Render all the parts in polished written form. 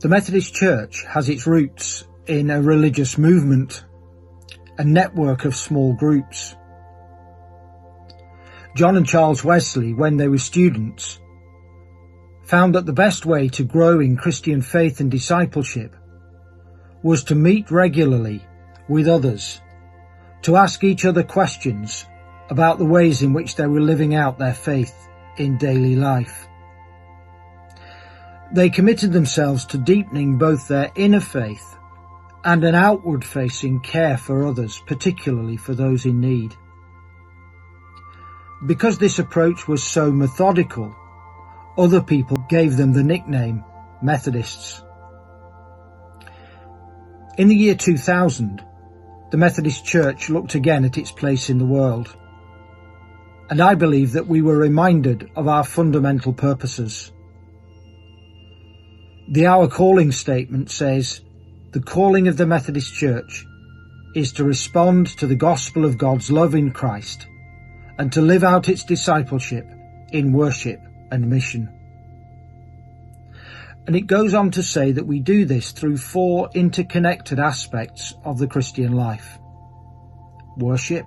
The Methodist Church has its roots in a religious movement, a network of small groups. John and Charles Wesley, when they were students, found that the best way to grow in Christian faith and discipleship was to meet regularly with others, to ask each other questions about the ways in which they were living out their faith in daily life. They committed themselves to deepening both their inner faith and an outward-facing care for others, particularly for those in need. Because this approach was so methodical, other people gave them the nickname Methodists. In the year 2000, the Methodist Church looked again at its place in the world, and I believe that we were reminded of our fundamental purposes. The Our Calling statement says, "The calling of the Methodist Church is to respond to the gospel of God's love in Christ and to live out its discipleship in worship and mission." And it goes on to say that we do this through 4 interconnected aspects of the Christian life: worship,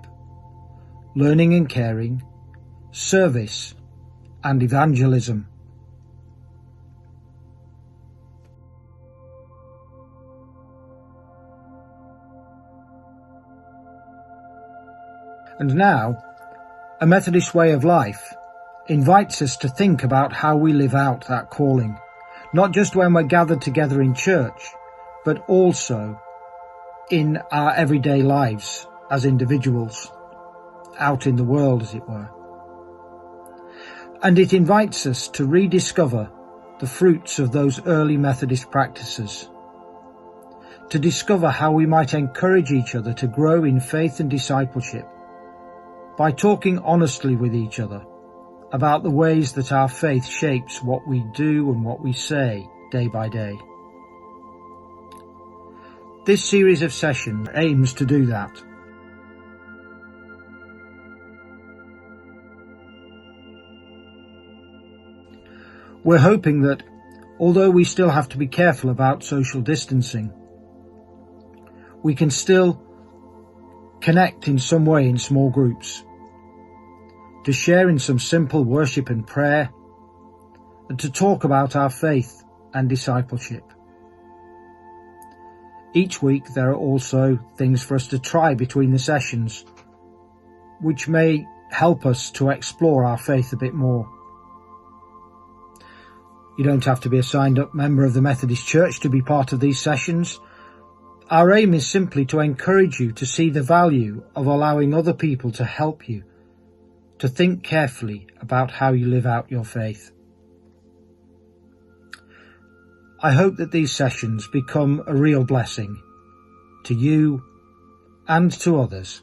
learning and caring, service, and evangelism. And now, a Methodist way of life invites us to think about how we live out that calling, not just when we're gathered together in church, but also in our everyday lives as individuals, out in the world, as it were. And it invites us to rediscover the fruits of those early Methodist practices, to discover how we might encourage each other to grow in faith and discipleship by talking honestly with each other about the ways that our faith shapes what we do and what we say day by day. This series of sessions aims to do that. We're hoping that, although we still have to be careful about social distancing, we can still connect in some way in small groups, to share in some simple worship and prayer, and to talk about our faith and discipleship. Each week there are also things for us to try between the sessions, which may help us to explore our faith a bit more. You don't have to be a signed-up member of the Methodist Church to be part of these sessions. Our aim is simply to encourage you to see the value of allowing other people to help you, to think carefully about how you live out your faith. I hope that these sessions become a real blessing to you and to others.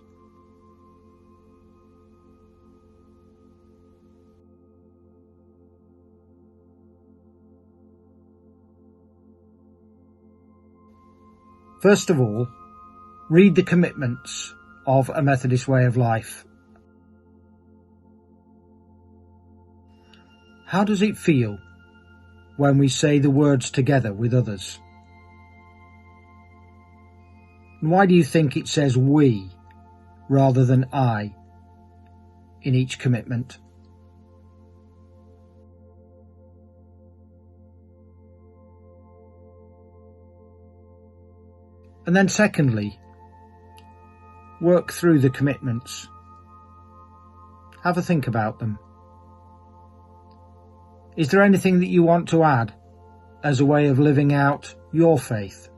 First of all, read the commitments of a Methodist way of life. How does it feel when we say the words together with others? And why do you think it says we rather than I in each commitment? And then secondly, work through the commitments. Have a think about them. Is there anything that you want to add as a way of living out your faith?